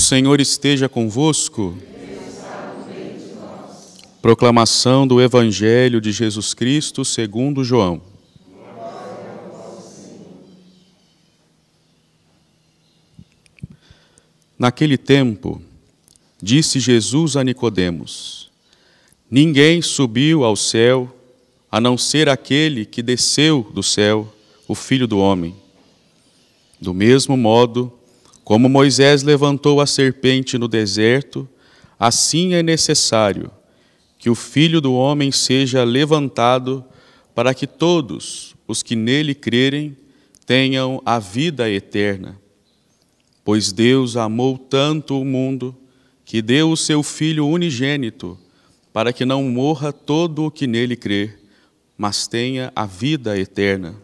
Senhor esteja convosco. Proclamação do Evangelho de Jesus Cristo segundo João. Naquele tempo, disse Jesus a Nicodemos: Ninguém subiu ao céu, a não ser aquele que desceu do céu, o Filho do Homem. Do mesmo modo, como Moisés levantou a serpente no deserto, assim é necessário que o Filho do Homem seja levantado, para que todos os que nele crerem tenham a vida eterna. Pois Deus amou tanto o mundo, que deu o seu Filho unigênito, para que não morra todo o que nele crer, mas tenha a vida eterna.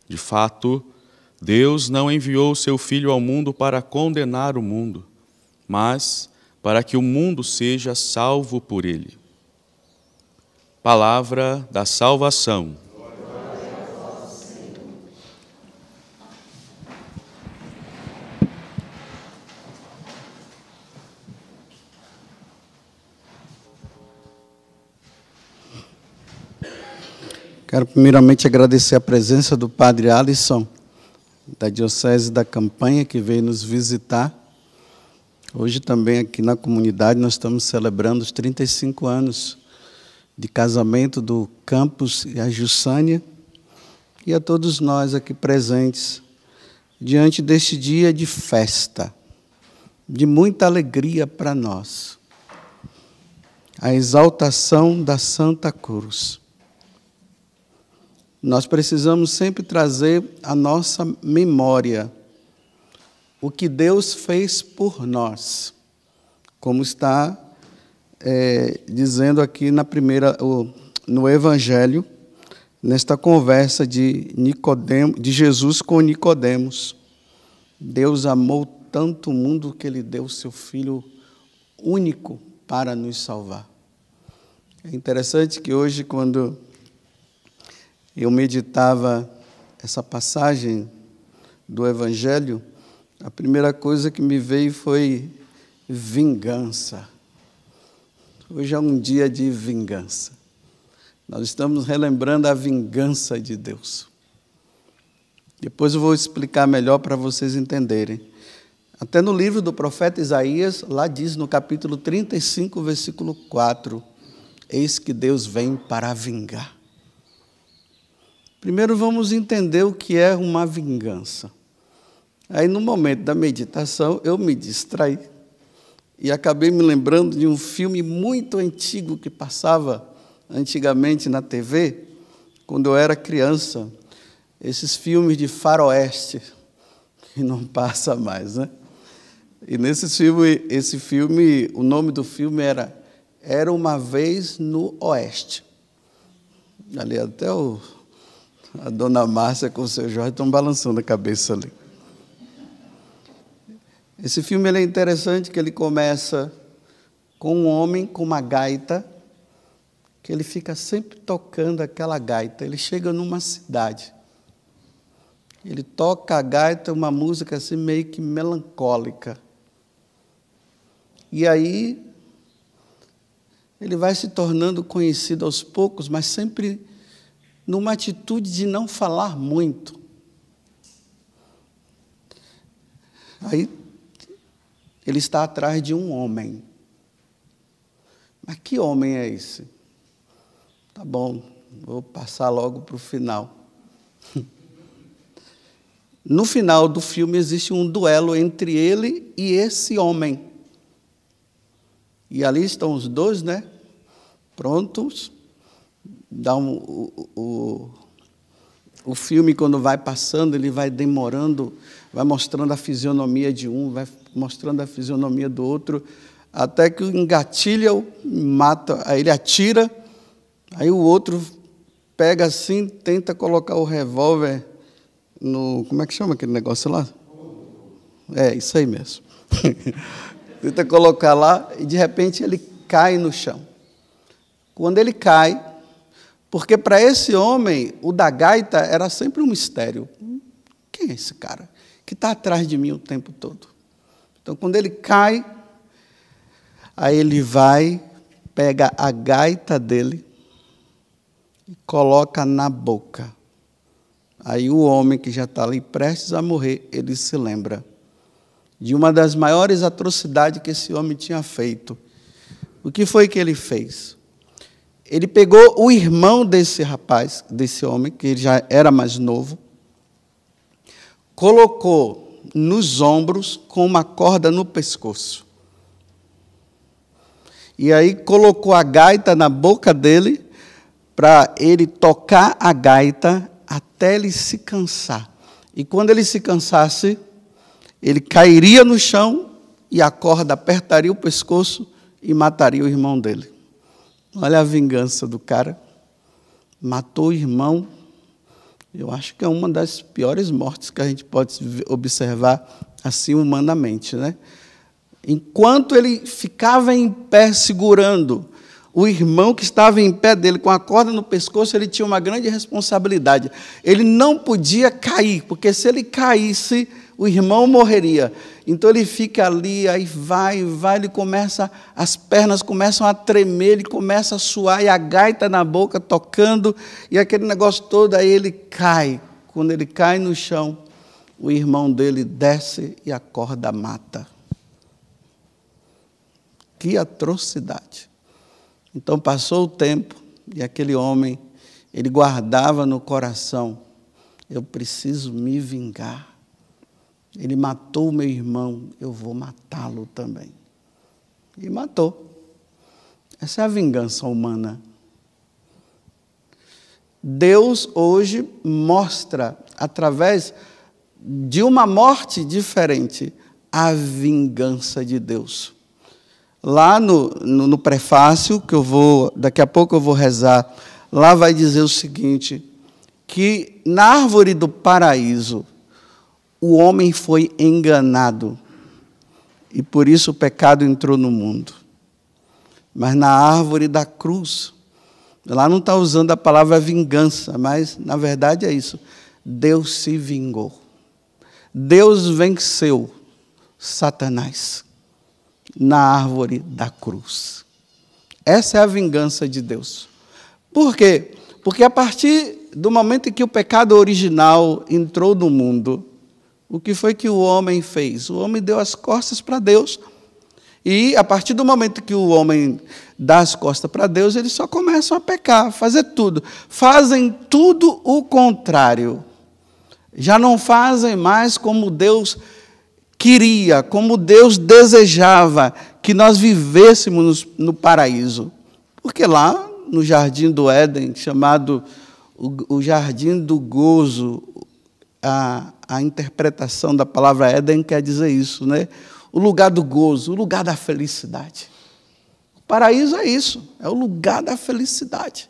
De fato, Deus não enviou o seu Filho ao mundo para condenar o mundo, mas para que o mundo seja salvo por ele. Palavra da salvação. Quero primeiramente agradecer a presença do Padre Alisson, da Diocese da Campanha, que veio nos visitar. Hoje também aqui na comunidade nós estamos celebrando os 35 anos de casamento do Campos e a Jussânia, e a todos nós aqui presentes, diante deste dia de festa, de muita alegria para nós. A exaltação da Santa Cruz. Nós precisamos sempre trazer à nossa memória o que Deus fez por nós, como está dizendo aqui no Evangelho, nesta conversa de Jesus com Nicodemos. Deus amou tanto o mundo que Ele deu o seu Filho único para nos salvar. É interessante que hoje, quando eu meditava essa passagem do Evangelho, a primeira coisa que me veio foi vingança. Hoje é um dia de vingança. Nós estamos relembrando a vingança de Deus. Depois eu vou explicar melhor para vocês entenderem. Até no livro do profeta Isaías, lá diz no capítulo 35, versículo 4, eis que Deus vem para vingar. Primeiro vamos entender o que é uma vingança. Aí no momento da meditação eu me distraí e acabei me lembrando de um filme muito antigo que passava antigamente na TV, quando eu era criança. Esses filmes de faroeste, que não passa mais, né? E esse filme, o nome do filme Era Uma Vez no Oeste. Ali até a dona Márcia com o seu Jorge estão balançando a cabeça ali. Esse filme é interessante, que ele começa com um homem com uma gaita, que ele fica sempre tocando aquela gaita. Ele chega numa cidade. Ele toca a gaita, uma música assim meio que melancólica. E aí ele vai se tornando conhecido aos poucos, mas sempre numa atitude de não falar muito. Aí, ele está atrás de um homem. Mas que homem é esse? Tá bom, vou passar logo para o final. No final do filme existe um duelo entre ele e esse homem. E ali estão os dois, né? Prontos. O filme, quando vai passando, ele vai demorando, vai mostrando a fisionomia de um, vai mostrando a fisionomia do outro, até que engatilha, mata, aí ele atira, aí o outro pega assim, tenta colocar o revólver no... Como é que chama aquele negócio lá? É, isso aí mesmo. Tenta colocar lá e, de repente, ele cai no chão. Quando ele cai... Porque para esse homem, o da gaita era sempre um mistério. Quem é esse cara que está atrás de mim o tempo todo? Então, quando ele cai, aí ele vai, pega a gaita dele e coloca na boca. Aí o homem que já está ali prestes a morrer, ele se lembra de uma das maiores atrocidades que esse homem tinha feito. O que foi que ele fez? Ele pegou o irmão desse rapaz, desse homem, que já era mais novo, colocou nos ombros com uma corda no pescoço. E aí colocou a gaita na boca dele para ele tocar a gaita até ele se cansar. E quando ele se cansasse, ele cairia no chão e a corda apertaria o pescoço e mataria o irmão dele. Olha a vingança do cara. Matou o irmão. Eu acho que é uma das piores mortes que a gente pode observar assim humanamente, né? Enquanto ele ficava em pé segurando o irmão que estava em pé dele com a corda no pescoço, ele tinha uma grande responsabilidade. Ele não podia cair, porque se ele caísse, o irmão morreria. Então ele fica ali, aí vai, ele começa, as pernas começam a tremer, ele começa a suar, e a gaita na boca tocando, e aquele negócio todo, aí ele cai. Quando ele cai no chão, o irmão dele desce e a corda mata. Que atrocidade! Então passou o tempo, e aquele homem, ele guardava no coração, eu preciso me vingar. Ele matou o meu irmão, eu vou matá-lo também. E matou. Essa é a vingança humana. Deus hoje mostra, através de uma morte diferente, a vingança de Deus. Lá no prefácio, que daqui a pouco eu vou rezar, lá vai dizer o seguinte, que na árvore do paraíso, o homem foi enganado, e por isso o pecado entrou no mundo. Mas na árvore da cruz, lá não está usando a palavra vingança, mas na verdade é isso. Deus se vingou. Deus venceu Satanás na árvore da cruz. Essa é a vingança de Deus. Por quê? Porque a partir do momento em que o pecado original entrou no mundo, o que foi que o homem fez? O homem deu as costas para Deus. E a partir do momento que o homem dá as costas para Deus, eles só começam a pecar, fazer tudo. Fazem tudo o contrário. Já não fazem mais como Deus queria, como Deus desejava que nós vivêssemos no paraíso. Porque lá, no jardim do Éden, chamado o jardim do gozo, a interpretação da palavra Éden quer dizer isso, né? O lugar do gozo, o lugar da felicidade. O paraíso é isso, é o lugar da felicidade.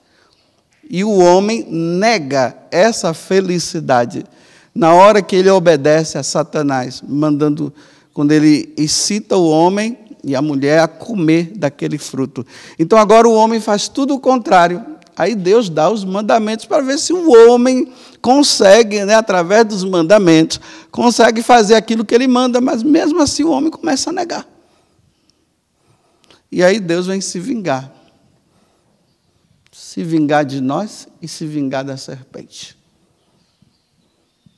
E o homem nega essa felicidade na hora que ele obedece a Satanás, quando ele excita o homem e a mulher a comer daquele fruto. Então agora o homem faz tudo o contrário. Aí Deus dá os mandamentos para ver se o homem consegue, né, através dos mandamentos, consegue fazer aquilo que ele manda, mas mesmo assim o homem começa a negar. E aí Deus vem se vingar. Se vingar de nós e se vingar da serpente.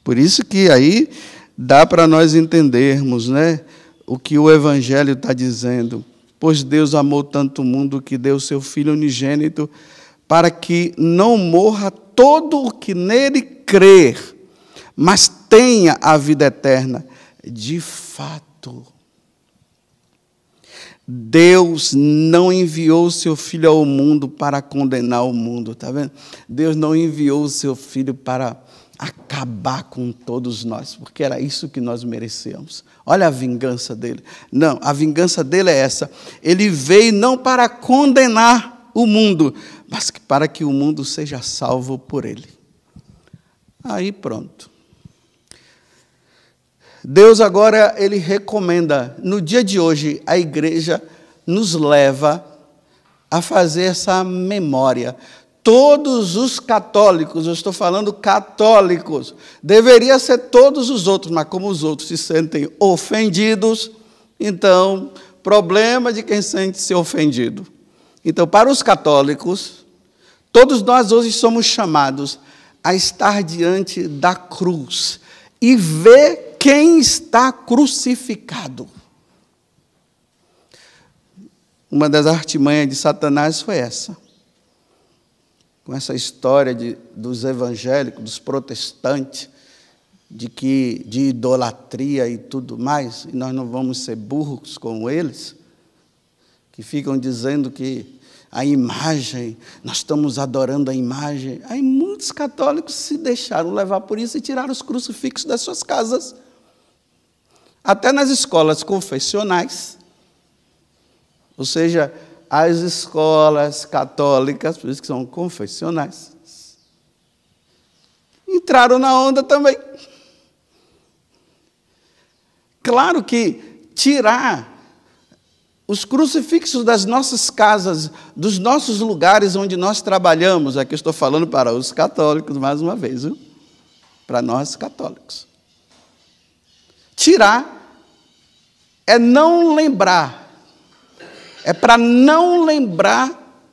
Por isso que aí dá para nós entendermos, né, o que o Evangelho está dizendo. Pois Deus amou tanto o mundo que deu seu Filho unigênito, para que não morra todo o que nele crer, mas tenha a vida eterna. De fato, Deus não enviou o seu Filho ao mundo para condenar o mundo, está vendo? Deus não enviou o seu Filho para acabar com todos nós, porque era isso que nós merecíamos. Olha a vingança dele. Não, a vingança dele é essa. Ele veio não para condenar o mundo, mas para que o mundo seja salvo por ele. Aí pronto. Deus agora, ele recomenda, no dia de hoje, a igreja nos leva a fazer essa memória. Todos os católicos, eu estou falando católicos, deveria ser todos os outros, mas como os outros se sentem ofendidos, Então, problema de quem sente-se ofendido. Então, para os católicos, todos nós hoje somos chamados a estar diante da cruz e ver quem está crucificado. Uma das artimanhas de Satanás foi essa. Com essa história dos evangélicos, dos protestantes, de idolatria e tudo mais, e nós não vamos ser burros como eles, que ficam dizendo que a imagem, nós estamos adorando a imagem. Aí muitos católicos se deixaram levar por isso e tiraram os crucifixos das suas casas. Até nas escolas confessionais, ou seja, as escolas católicas, por isso que são confessionais, entraram na onda também. Claro que tirar os crucifixos das nossas casas, dos nossos lugares onde nós trabalhamos, aqui eu estou falando para os católicos mais uma vez, viu? Para nós católicos. Tirar é não lembrar, é para não lembrar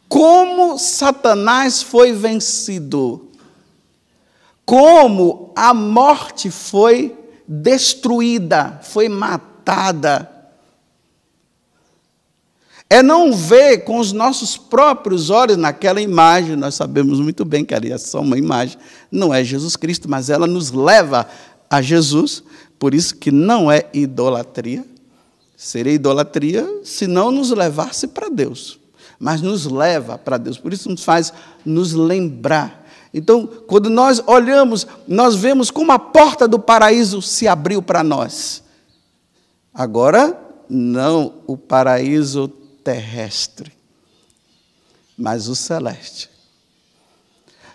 como Satanás foi vencido, como a morte foi destruída, foi matada. É não ver com os nossos próprios olhos naquela imagem. Nós sabemos muito bem que ali é só uma imagem, não é Jesus Cristo, mas ela nos leva a Jesus, por isso que não é idolatria. Seria idolatria se não nos levasse para Deus, mas nos leva para Deus, por isso nos faz nos lembrar. Então, quando nós olhamos, nós vemos como a porta do paraíso se abriu para nós. Agora, não o paraíso terrestre, mas o celeste.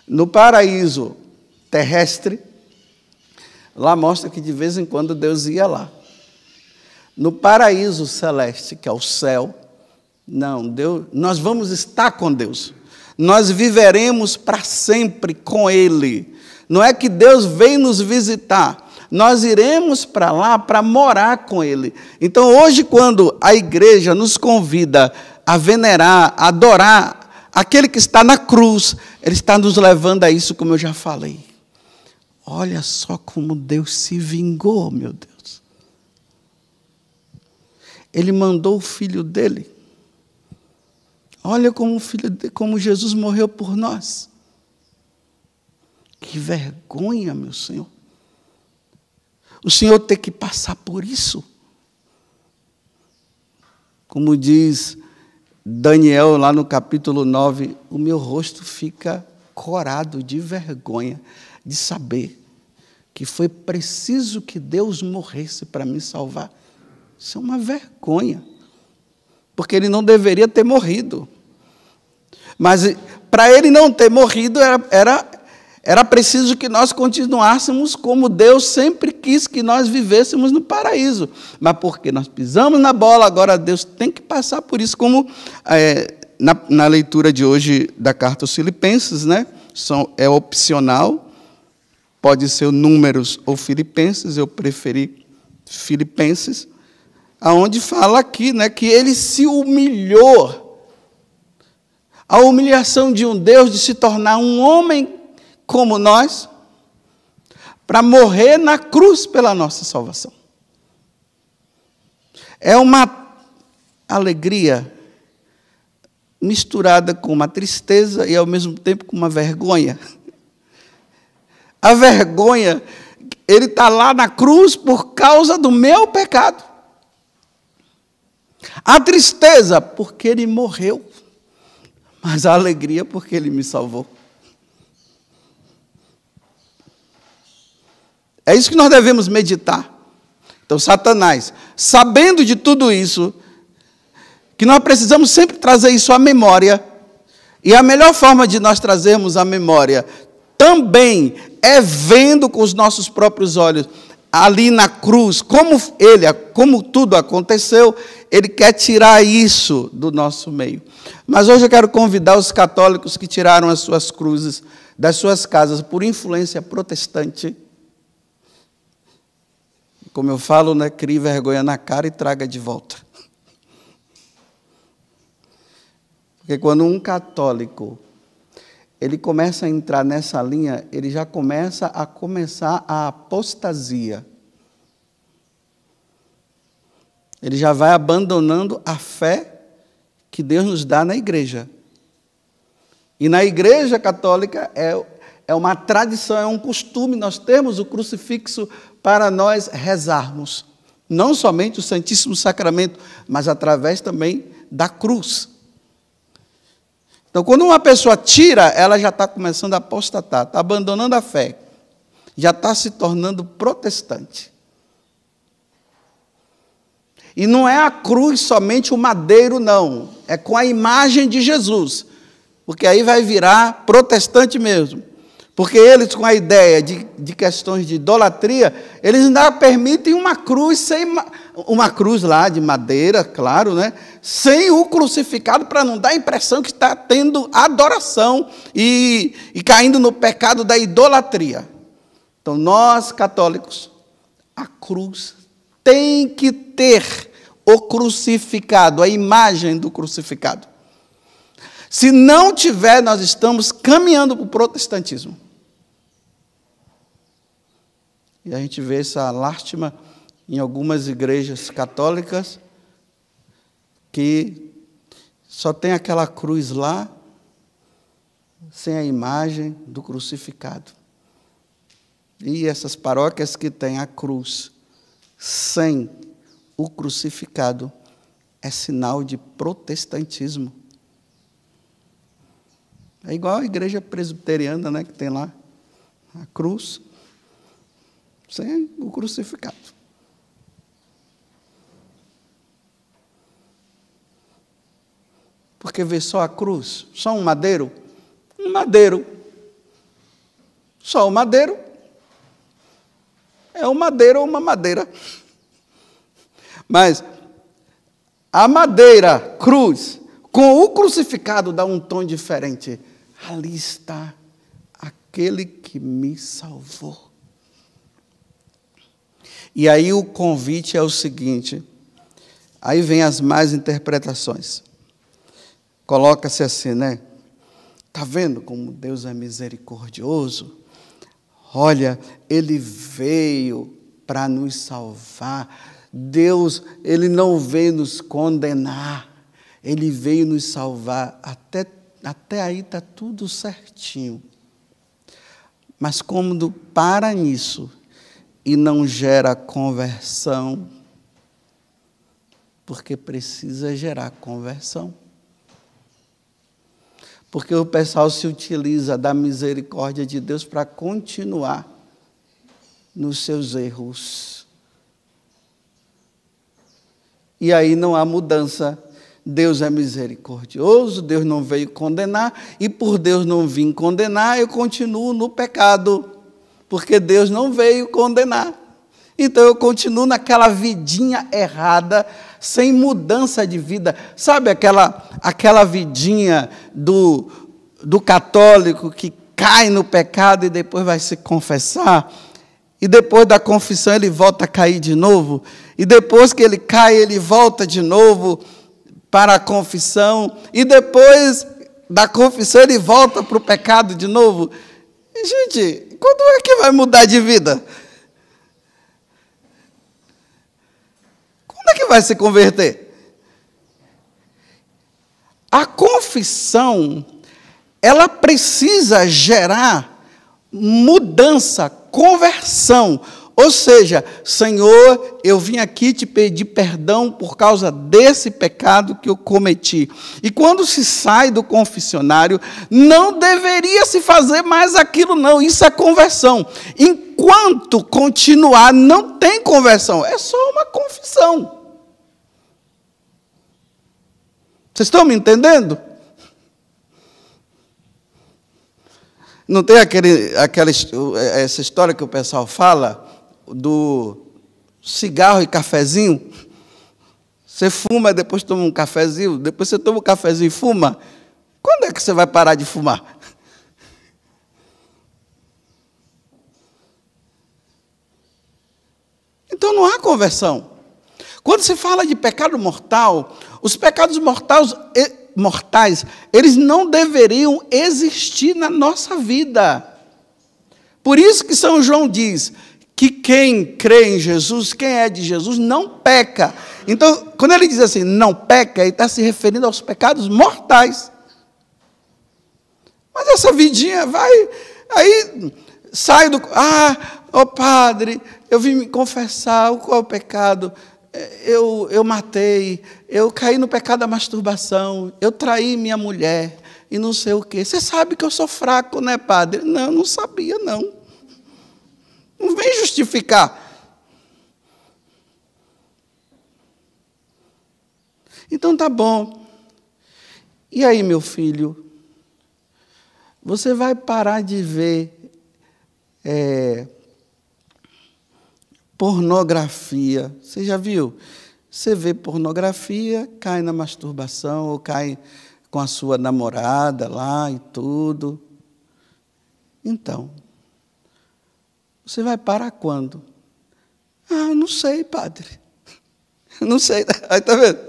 No paraíso terrestre, lá mostra que de vez em quando Deus ia lá. No paraíso celeste, que é o céu, não, Deus, nós vamos estar com Deus. Nós viveremos para sempre com Ele. Não é que Deus vem nos visitar, nós iremos para lá para morar com Ele. Então, hoje, quando a igreja nos convida a venerar, a adorar aquele que está na cruz, Ele está nos levando a isso, como eu já falei. Olha só como Deus se vingou, meu Deus. Ele mandou o Filho dele. Olha como Jesus morreu por nós. Que vergonha, meu Senhor. O Senhor ter que passar por isso. Como diz Daniel lá no capítulo 9, o meu rosto fica corado de vergonha de saber que foi preciso que Deus morresse para me salvar. Isso é uma vergonha. Porque ele não deveria ter morrido. Mas para ele não ter morrido, era preciso que nós continuássemos como Deus sempre quis que nós vivêssemos no paraíso. Mas porque nós pisamos na bola, agora Deus tem que passar por isso, como na leitura de hoje da carta aos Filipenses, né? É opcional, pode ser Números ou Filipenses, eu preferi Filipenses, aonde fala aqui, né, que ele se humilhou. A humilhação de um Deus de se tornar um homem como nós, para morrer na cruz pela nossa salvação. É uma alegria misturada com uma tristeza e, ao mesmo tempo, com uma vergonha. A vergonha, ele está lá na cruz por causa do meu pecado. A tristeza, porque ele morreu. Mas a alegria, porque ele me salvou. É isso que nós devemos meditar. Então, Satanás, sabendo de tudo isso, que nós precisamos sempre trazer isso à memória, e a melhor forma de nós trazermos à memória também é vendo com os nossos próprios olhos, ali na cruz, como tudo aconteceu, ele quer tirar isso do nosso meio. Mas hoje eu quero convidar os católicos que tiraram as suas cruzes das suas casas por influência protestante, Como eu falo, né, crie vergonha na cara e traga de volta. Porque quando um católico ele começa a entrar nessa linha, ele já começa a apostasia. Ele já vai abandonando a fé que Deus nos dá na igreja. E na igreja católica é uma tradição, é um costume, nós temos o crucifixo para nós rezarmos. Não somente o Santíssimo Sacramento, mas através também da cruz. Então, quando uma pessoa tira, ela já está começando a apostatar, está abandonando a fé, já está se tornando protestante. E não é a cruz somente o madeiro, não. É com a imagem de Jesus. Porque aí vai virar protestante mesmo. Porque eles, com a ideia de questões de idolatria, eles ainda permitem uma cruz uma cruz lá de madeira, claro, né? Sem o crucificado, para não dar a impressão que está tendo adoração e caindo no pecado da idolatria. Então, nós, católicos, a cruz tem que ter o crucificado, a imagem do crucificado. Se não tiver, nós estamos caminhando para o protestantismo. E a gente vê essa lástima em algumas igrejas católicas, que só tem aquela cruz lá, sem a imagem do crucificado. E essas paróquias que têm a cruz sem o crucificado, é sinal de protestantismo. É igual a igreja presbiteriana, né, que tem lá a cruz sem o crucificado. Porque vê só a cruz, só um madeiro. Um madeiro. Só o madeiro. É um madeiro ou uma madeira. Mas a madeira, cruz, com o crucificado dá um tom diferente. Ali está aquele que me salvou. E aí o convite é o seguinte, aí vem as más interpretações. Coloca-se assim, né? Está vendo como Deus é misericordioso? Olha, Ele veio para nos salvar. Deus, Ele não veio nos condenar. Ele veio nos salvar. Até aí está tudo certinho. Mas quando para nisso e não gera conversão, porque precisa gerar conversão. Porque o pessoal se utiliza da misericórdia de Deus para continuar nos seus erros. E aí não há mudança. Deus é misericordioso, Deus não veio condenar, e por Deus não vir condenar, eu continuo no pecado, porque Deus não veio condenar. Então eu continuo naquela vidinha errada, sem mudança de vida. Sabe aquela vidinha do católico que cai no pecado e depois vai se confessar? E depois da confissão ele volta a cair de novo? E depois que ele cai, ele volta de novo para a confissão? E depois da confissão ele volta para o pecado de novo? E, gente, quando é que vai mudar de vida? Quando é que vai se converter? A confissão, ela precisa gerar mudança, conversão. Ou seja, Senhor, eu vim aqui te pedir perdão por causa desse pecado que eu cometi. E quando se sai do confessionário, não deveria se fazer mais aquilo, não. Isso é conversão. Enquanto continuar, não tem conversão. É só uma confissão. Vocês estão me entendendo? Não tem essa história que o pessoal fala do cigarro e cafezinho? Você fuma e depois toma um cafezinho, depois você toma um cafezinho e fuma. Quando é que você vai parar de fumar? Então não há conversão. Quando se fala de pecado mortal, os pecados mortais, eles não deveriam existir na nossa vida. Por isso que São João diz que quem crê em Jesus, quem é de Jesus, não peca. Então, quando ele diz assim, não peca, ele está se referindo aos pecados mortais. Mas essa vidinha vai, aí sai do... padre, eu vim me confessar, qual é o pecado? Eu matei, eu caí no pecado da masturbação, eu traí minha mulher, e não sei o quê. Você sabe que eu sou fraco, né, padre? Não sabia, não. Não vem justificar. Então tá bom. E aí, meu filho? Você vai parar de ver pornografia. Você já viu? Você vê pornografia, cai na masturbação, ou cai com a sua namorada lá e tudo. Então, você vai parar quando? Não sei, padre. Não sei. Aí está vendo?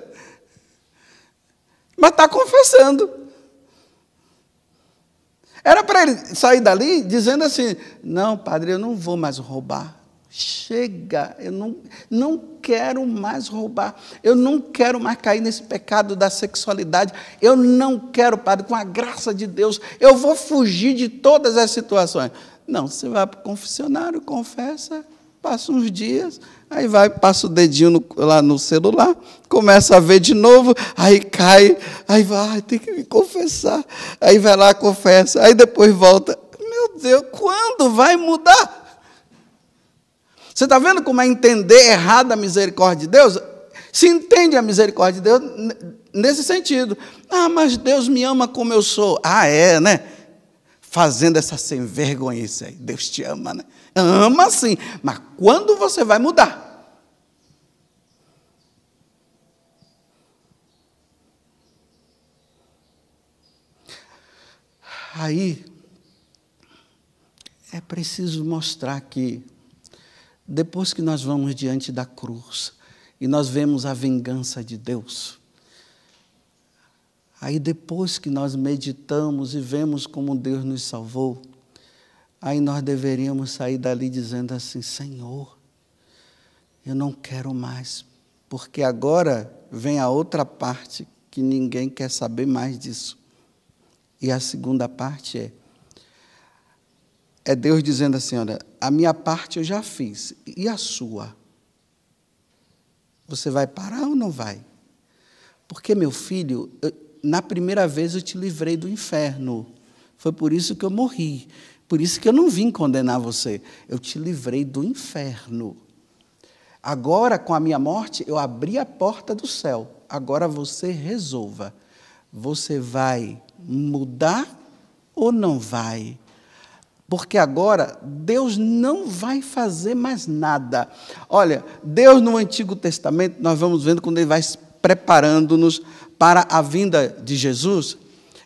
Mas está confessando. Era para ele sair dali dizendo assim, não, padre, eu não vou mais roubar. Chega, eu não quero mais roubar. Eu não quero mais cair nesse pecado da sexualidade. Eu não quero, padre, com a graça de Deus, eu vou fugir de todas as situações. Não, você vai para o confessionário, confessa, passa uns dias, aí passa o dedinho lá no celular, começa a ver de novo, aí cai, aí vai, tem que me confessar. Aí vai lá, confessa, aí depois volta. Meu Deus, quando vai mudar? Você está vendo como é entender errado a misericórdia de Deus? Se entende a misericórdia de Deus nesse sentido. Mas Deus me ama como eu sou. Né? Fazendo essa sem vergonhice aí. Deus te ama, né? Ama sim, mas quando você vai mudar? Aí, é preciso mostrar que, depois que nós vamos diante da cruz, e nós vemos a vingança de Deus, aí depois que nós meditamos e vemos como Deus nos salvou, aí nós deveríamos sair dali dizendo assim, Senhor, eu não quero mais, porque agora vem a outra parte que ninguém quer saber mais disso. E a segunda parte é Deus dizendo assim, olha, a minha parte eu já fiz, e a sua? Você vai parar ou não vai? Porque, meu filho, na primeira vez eu te livrei do inferno, foi por isso que eu morri, por isso que eu não vim condenar você, eu te livrei do inferno. Agora, com a minha morte, eu abri a porta do céu, agora você resolva, você vai mudar ou não vai? Porque agora Deus não vai fazer mais nada. Olha, Deus no Antigo Testamento, nós vamos vendo quando Ele vai preparando-nos para a vinda de Jesus,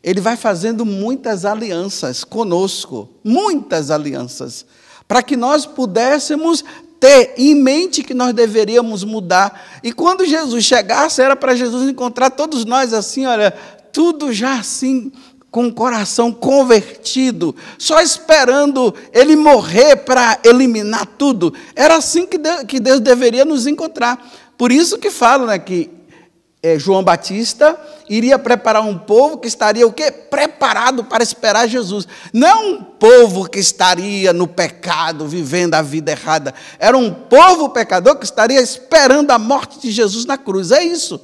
Ele vai fazendo muitas alianças conosco, muitas alianças, para que nós pudéssemos ter em mente que nós deveríamos mudar. E quando Jesus chegasse, era para Jesus encontrar todos nós assim, olha, tudo já assim, com o coração convertido, só esperando Ele morrer para eliminar tudo. Era assim que Deus deveria nos encontrar. Por isso que fala, né, que João Batista iria preparar um povo que estaria o quê? Preparado para esperar Jesus. Não um povo que estaria no pecado, vivendo a vida errada. Era um povo pecador que estaria esperando a morte de Jesus na cruz. É isso.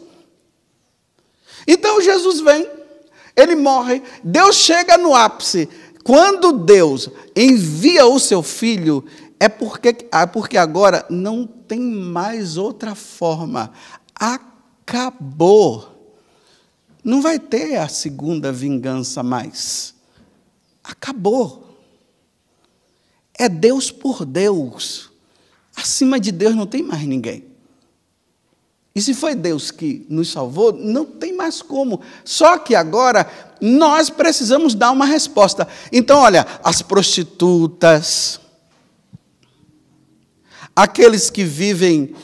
Então Jesus vem. Ele morre, Deus chega no ápice. Quando Deus envia o seu Filho, é porque agora não tem mais outra forma. Acabou. Não vai ter a segunda vingança mais. Acabou. É Deus por Deus. Acima de Deus não tem mais ninguém. E se foi Deus que nos salvou, não tem mais como. Só que agora nós precisamos dar uma resposta. Então, olha, as prostitutas, aqueles que vivem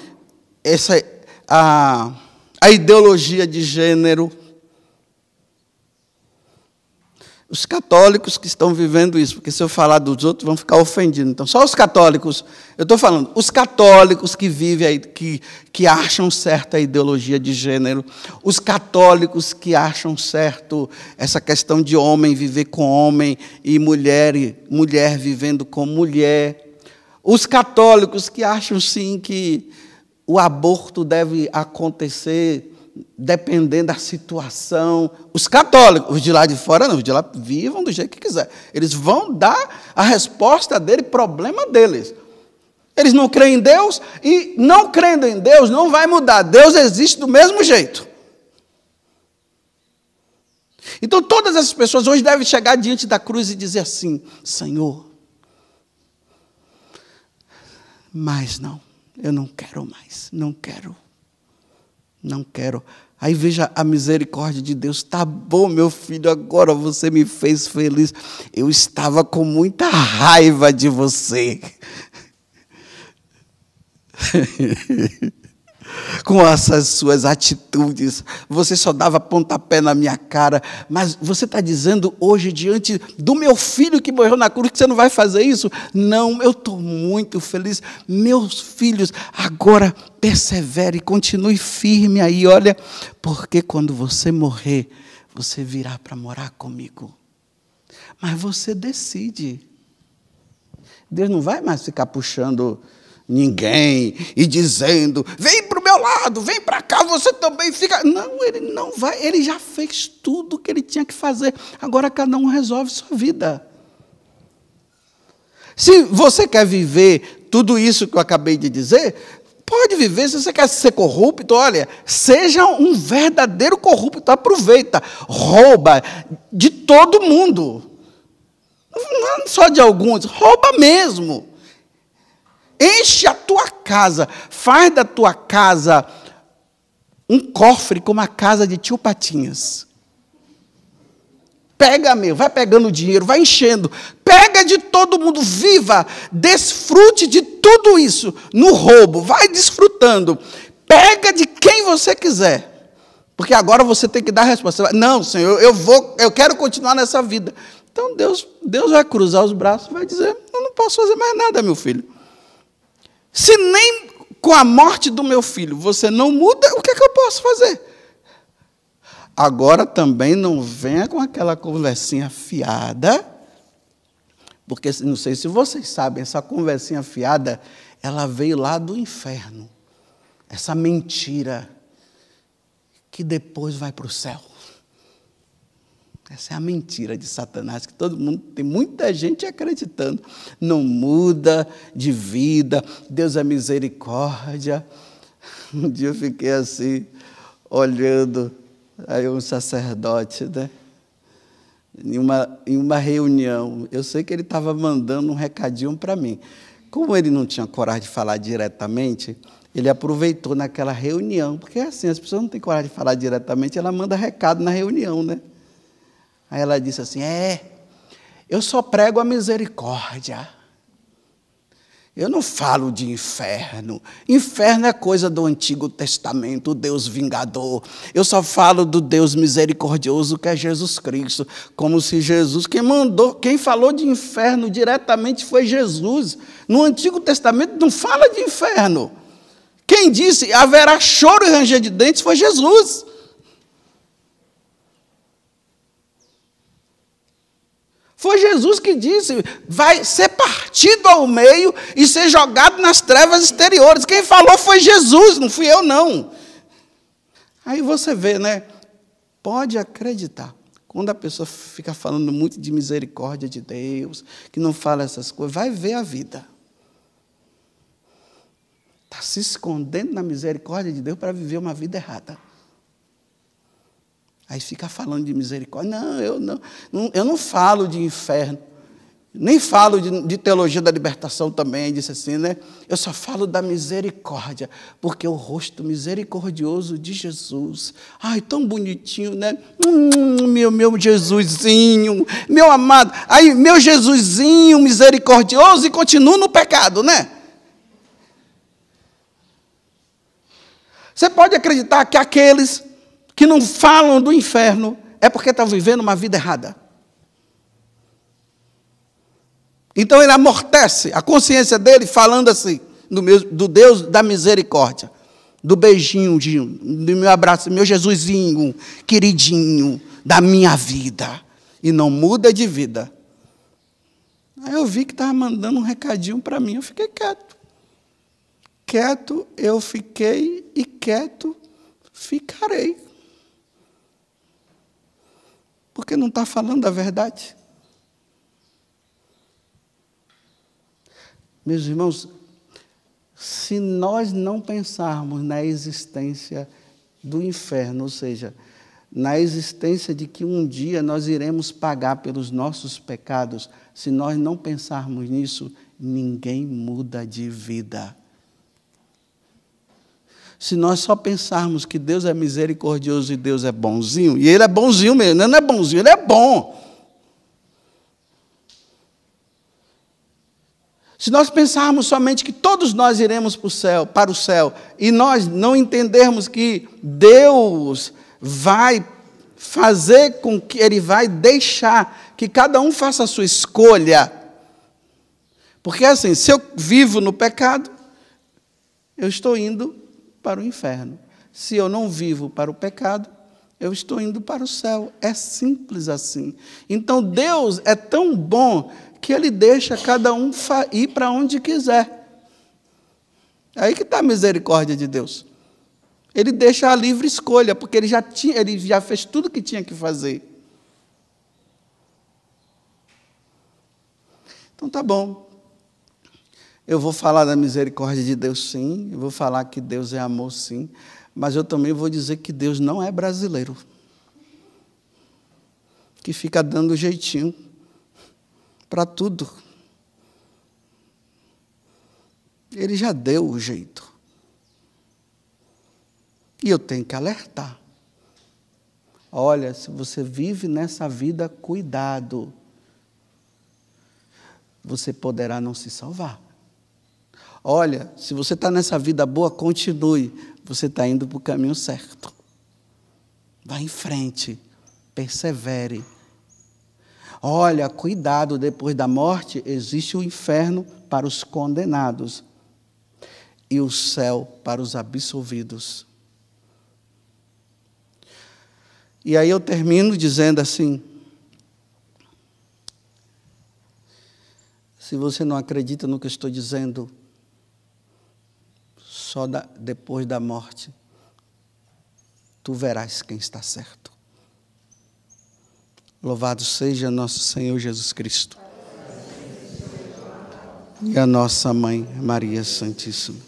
a ideologia de gênero, os católicos que estão vivendo isso, porque se eu falar dos outros vão ficar ofendidos. Então, só os católicos, eu estou falando, os católicos que vivem, que acham certa a ideologia de gênero, os católicos que acham certo essa questão de homem viver com homem e mulher vivendo com mulher, os católicos que acham, sim, que o aborto deve acontecer dependendo da situação. Os católicos, os de lá de fora não, os de lá vivam do jeito que quiser. Eles vão dar a resposta dele, problema deles. Eles não creem em Deus, e não crendo em Deus não vai mudar. Deus existe do mesmo jeito. Então todas essas pessoas hoje devem chegar diante da cruz e dizer assim: Senhor, mas não, eu não quero mais, não quero. Não quero. Aí veja a misericórdia de Deus. Tá bom, meu filho, agora você me fez feliz. Eu estava com muita raiva de você. Com essas suas atitudes. Você só dava pontapé na minha cara. Mas você está dizendo hoje, diante do meu filho que morreu na cruz, que você não vai fazer isso? Não, eu estou muito feliz. Meus filhos, agora persevere, continue firme aí, olha, porque quando você morrer, você virá para morar comigo. Mas você decide. Deus não vai mais ficar puxando ninguém e dizendo: vem para o meu lado, vem para cá, você também fica. Não, ele não vai, ele já fez tudo o que ele tinha que fazer. Agora cada um resolve sua vida. Se você quer viver tudo isso que eu acabei de dizer, pode viver. Se você quer ser corrupto, olha, seja um verdadeiro corrupto, aproveita, rouba de todo mundo, não só de alguns, rouba mesmo. Enche a tua casa, faz da tua casa um cofre como a casa de tio Patinhas. Pega, vai pegando dinheiro, vai enchendo, pega de todo mundo, viva, desfrute de tudo isso no roubo, vai desfrutando, pega de quem você quiser, porque agora você tem que dar a resposta. Não, Senhor, eu quero continuar nessa vida. Então Deus vai cruzar os braços e vai dizer: eu não posso fazer mais nada, meu filho. Se nem com a morte do meu filho você não muda, o que é que eu posso fazer? Agora também não venha com aquela conversinha fiada, porque não sei se vocês sabem, essa conversinha fiada, ela veio lá do inferno. Essa mentira que depois vai para o céu. Essa é a mentira de Satanás, que todo mundo, tem muita gente acreditando. Não muda de vida, Deus é misericórdia. Um dia eu fiquei assim, olhando, aí um sacerdote, né? Em uma reunião, eu sei que ele estava mandando um recadinho para mim. Como ele não tinha coragem de falar diretamente, ele aproveitou naquela reunião, porque assim, as pessoas não têm coragem de falar diretamente, ela manda recado na reunião, né? Aí ela disse assim: eu só prego a misericórdia. Eu não falo de inferno. Inferno é coisa do Antigo Testamento, o Deus vingador. Eu só falo do Deus misericordioso, que é Jesus Cristo. Como se Jesus, quem falou de inferno diretamente foi Jesus. No Antigo Testamento não fala de inferno. Quem disse haverá choro e ranger de dentes foi Jesus. Foi Jesus que disse: vai ser partido ao meio e ser jogado nas trevas exteriores. Quem falou foi Jesus, não fui eu, não. Aí você vê, né? Pode acreditar. Quando a pessoa fica falando muito de misericórdia de Deus, que não fala essas coisas, vai ver a vida. Está se escondendo na misericórdia de Deus para viver uma vida errada. Aí fica falando de misericórdia. Não, eu não falo de inferno, nem falo de teologia da libertação também, disse assim, né? Eu só falo da misericórdia, porque o rosto misericordioso de Jesus, ai, tão bonitinho, né? Meu Jesusinho, meu amado, aí, meu Jesusinho misericordioso, e continuo no pecado, né? Você pode acreditar que aqueles que não falam do inferno é porque estão vivendo uma vida errada. Então ele amortece a consciência dele falando assim, do Deus da misericórdia, do beijinho, do meu abraço, meu Jesusinho, queridinho, da minha vida. E não muda de vida. Aí eu vi que estava mandando um recadinho para mim, eu fiquei quieto. Quieto eu fiquei e quieto ficarei. Porque não está falando a verdade. Meus irmãos, se nós não pensarmos na existência do inferno, ou seja, na existência de que um dia nós iremos pagar pelos nossos pecados, se nós não pensarmos nisso, ninguém muda de vida. Se nós só pensarmos que Deus é misericordioso e Deus é bonzinho, e Ele é bonzinho mesmo, não é bonzinho, Ele é bom. Se nós pensarmos somente que todos nós iremos para o céu, e nós não entendermos que Deus vai fazer com que Ele vai deixar que cada um faça a sua escolha. Porque assim, se eu vivo no pecado, eu estou indo para o inferno. Se eu não vivo para o pecado, eu estou indo para o céu. É simples assim. Então Deus é tão bom que Ele deixa cada um ir para onde quiser. Aí que está a misericórdia de Deus. Ele deixa a livre escolha, porque ele já fez tudo o que tinha que fazer. Então tá bom. Eu vou falar da misericórdia de Deus, sim. Eu vou falar que Deus é amor, sim. Mas eu também vou dizer que Deus não é brasileiro, que fica dando jeitinho para tudo. Ele já deu o jeito. E eu tenho que alertar. Olha, se você vive nessa vida, cuidado. Você poderá não se salvar. Olha, se você está nessa vida boa, continue. Você está indo para o caminho certo. Vá em frente. Persevere. Olha, cuidado, depois da morte existe o inferno para os condenados e o céu para os absolvidos. E aí eu termino dizendo assim, se você não acredita no que eu estou dizendo, só depois da morte, tu verás quem está certo. Louvado seja nosso Senhor Jesus Cristo. E a nossa Mãe, Maria Santíssima.